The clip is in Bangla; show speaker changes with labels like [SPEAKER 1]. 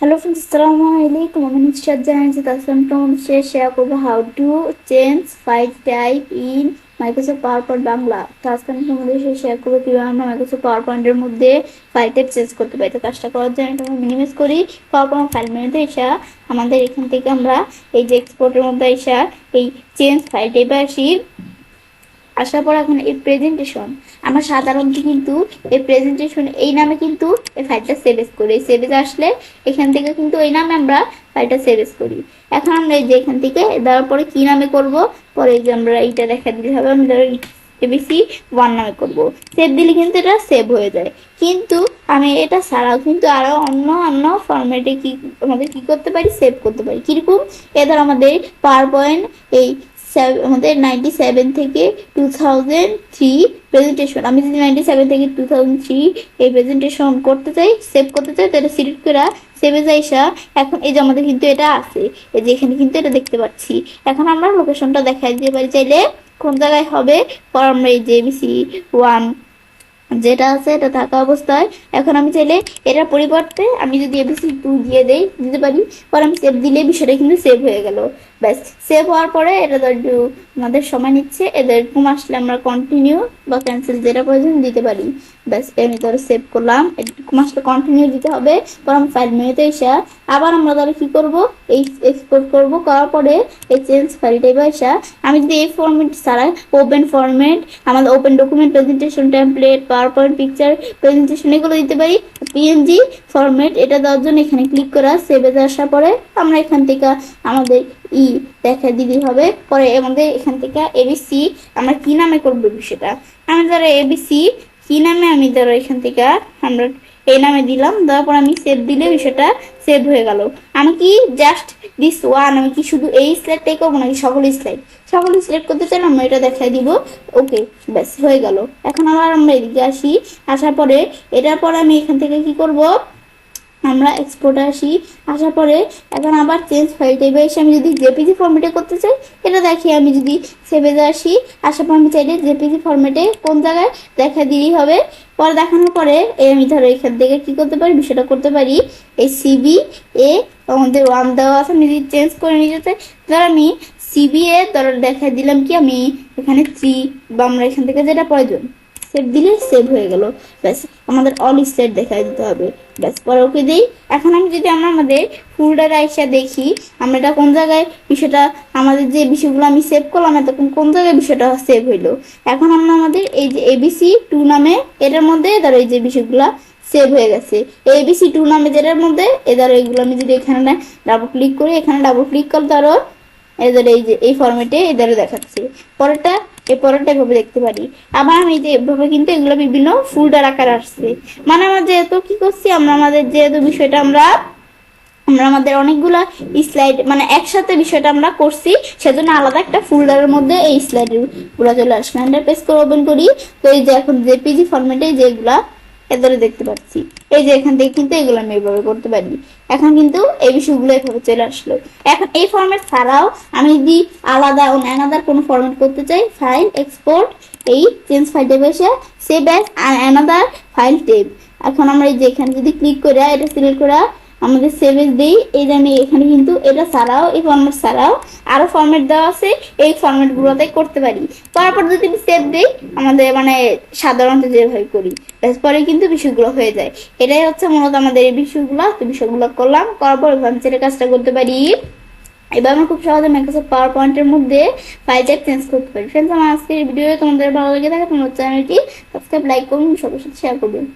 [SPEAKER 1] Hello friends, Assalamualaikum. My name is Shadja and today share করব how to change file type in Microsoft PowerPoint Bangla. তো আজকে আমি তোমাদের সাথে শেয়ার করব কিভাবে আমরা Microsoft PowerPoint এর মধ্যে ফাইল টাইপ চেঞ্জ করতে পারি। তো কাজটা করার জন্য এটা মিনিমাইজ করি। PowerPoint ফাইল মেনুতে এসে আমাদের এখান থেকে আমরা এই যে এক্সপোর্টের মধ্যে এসে এই চেঞ্জ ফাইল টাইপে আসি। আসার পর এখন এই প্রেজেন্টেশন আমরা সাধারণত কিন্তু এই প্রেজেন্টেশন এই নামে কিন্তু এই ফাইলটা সেভ করি। সেভ আসলে এখান থেকে কিন্তু এই নামে আমরা ফাইলটা সেভ করি। এখন আমরা এই যে এখান থেকে দেওয়ার পরে কি নামে করব, পরে এই যে আমরা এইটা দেখা দিলে হবে, আমরা এবিসি 1 নামে করব। সেভ দিলে কিন্তু এটা সেভ হয়ে যায়। কিন্তু আমি এটা ছাড়াও কিন্তু আরো অন্য ফরম্যাটে কি আমাদের কি করতে পারি, সেভ করতে পারি। কিরকম, এদের আমাদের পাওয়ার পয়েন্ট এই আমাদের 97 থেকে 2003 প্রেজেন্টেশন, আমি যদি 97 থেকে 2003 এই প্রেজেন্টেশন করতে চাই, সেভ করতে চাই, তাহলে সিলেক্ট করে সেভে যাইসা এখন এই যে আমাদের কিন্তু এটা আছে, এই যে এখানে কিন্তু এটা দেখতে পাচ্ছি। এখন আমরা লোকেশনটা দেখাই দিতে পারি, চাইলে কোন জায়গায় হবে। পর আমরা এই যে এবিসি 1 যেটা আছে এটা থাকা অবস্থায় এখন আমি চাইলে এটার পরিবর্তে আমি যদি এবিসি 2 দিয়ে দিতে পারি, পর আমি সেভ দিলে বিষয়টা কিন্তু সেভ হয়ে গেল। ব্যাস, সেভ হওয়ার পরে এটা একটু আমাদের সময় নিচ্ছে, এদের এরকম আসলে আমরা কন্টিনিউ বা ক্যান্সেল যেটা প্রয়োজন দিতে পারি। ব্যাস, আমি ধরো সেভ করলাম, এরকম আসলে কন্টিনিউ দিতে হবে। পর আমি ফাইল মেনুতে এসে আবার আমরা ধরো কি করব, এই এক্সপোর্ট করব, করার পরে এই চেঞ্জ ফাইল টাইপে এসে আমি যদি এই ফরম্যাট ছাড়া ওপেন ফরম্যাট, আমাদের open document, presentation template, PowerPoint, picture, presentation এগুলো দিতে পারি। পিএনজি ফরম্যাট এটা দেওয়ার জন্য এখানে ক্লিক করা, সেভে আসার পরে আমরা এখান থেকে আমাদের দেখা দিলেই হবে। পরে আমাদের এখান থেকে এবিসি আমরা কি নামে করবো বিষয়টা, আমি ধরো এবিসি কি নামে আমি ধরো এখান থেকে আমরা এই নামে দিলাম, দেওয়ার পর আমি সেভ দিলে বিষয়টা সেভ হয়ে গেল। আমি কি জাস্ট দিস ওয়ান, আমি কি শুধু এই স্লাইডটাই করবো নাকি সকল সিলেক্ট করতে চাইলে আমরা এটা দেখাই দিব। ওকে, ব্যাস হয়ে গেল। এখন আবার আমরা এদিকে আসি, আসার পরে এটার পরে আমি এখান থেকে কি করব, আমরা এক্সপোর্টে আসি, আসার পরে এখন আবার চেঞ্জ ফাইল টাইপে এসে আমি যদি জেপিজি ফরম্যাটে করতে চাই, এটা দেখি আমি যদি সেভে আসি, আসার পর আমি চাইলে জেপিজি ফরম্যাটে কোন জায়গায় দেখা দিলেই হবে। পরে দেখানোর পরে আমি ধরো এখান থেকে কি করতে পারি, বিষয়টা করতে পারি। এই সিবি এ আমাদের 1 দেওয়া আছে, আমি যদি চেঞ্জ করে নিয়ে যেতে, ধর আমি সিবি এ ধরো দেখা দিলাম কি আমি এখানে 3, বা আমরা এখান থেকে যেটা প্রয়োজন সেভ দিলে সেভ হয়ে গেল। ব্যাস, আমাদের অল স্লাইড দেখাই দিতে হবে। ব্যাস, পরে ওকে দিই। এখন আমি যদি আমরা আমাদের ফোল্ডারে আইসা দেখি আমরা এটা কোন জায়গায় বিষয়টা, আমাদের যে বিষয়গুলো আমি সেভ করলাম এতক্ষণ কোন জায়গায় বিষয়টা সেভ হইলো। এখন আমরা আমাদের এই যে এবিসি 2 নামে এটার মধ্যে ধরো এই যে বিষয়গুলা সেভ হয়ে গেছে। এবিসি 2 নামে যেটার মধ্যে ধরো এইগুলো আমি যদি এখানে ডাবল ক্লিক করি, এখানে ডাবল ক্লিক করলে ধরো এদের এই যে এই ফরম্যাটে এদের দেখাচ্ছে। পরেরটা এভাবে দেখতে পারি। আবার আমি যে এভাবে কিন্তু এগুলো বিভিন্ন ফোল্ডার আকার আসছে, মানে আমরা যেহেতু কি করছি, আমরা আমাদের যেহেতু বিষয়টা আমরা আমাদের অনেকগুলা স্লাইড মানে একসাথে বিষয়টা আমরা করছি, সেজন্য আলাদা একটা ফোল্ডারের মধ্যে এই স্লাইড গুলা চলে আসবে। আমরা পেজ করে ওপেন করি, তো এই যে এখন জেপিজি ফরম্যাটে যেগুলা এদের দেখতে পাচ্ছি, এই যে এখান থেকে কিন্তু এগুলো আমি এইভাবে করতে পারি। এখন কিন্তু এই বিষয়গুলো এভাবে চলে আসলো। এখন এই ফরম্যাট ছাড়াও আমি যদি আলাদা অ্যানাদার কোনো ফরম্যাট করতে চাই, ফাইল এক্সপোর্ট, এই চেঞ্জ ফাইল টাইপ এসে save as another file type. এখন আমরা এই যে এখানে যদি ক্লিক করে এটা সিলেক্ট করা আমাদের সেভেজ দেই, এই যে আমি এখানে কিন্তু এটা ছাড়াও এই ফরম্যাট ছাড়াও আরো ফরম্যাট দেওয়া আছে, এই ফরম্যাট গুলোতে করতে পারি। তারপর যদি সেভ দেই আমাদের মানে সাধারণত যেভাবে করি, পরে কিন্তু বিষয়গুলো হয়ে যায়। এটাই হচ্ছে মূলত আমাদের এই বিষয়গুলো করলাম, করার পর আমি কাজটা করতে পারি। এবার আমরা খুব সহজে মাইক্রোসফট পাওয়ার পয়েন্টের মধ্যে ফাইল টাইপ চেঞ্জ করতে পারি। ফ্রেন্ডস, আমার আজকের ভিডিও তোমাদের ভালো লেগে থাকে তোমরা চ্যানেলটি সাবস্ক্রাইব, লাইক করুন, সবার সাথে শেয়ার করবেন।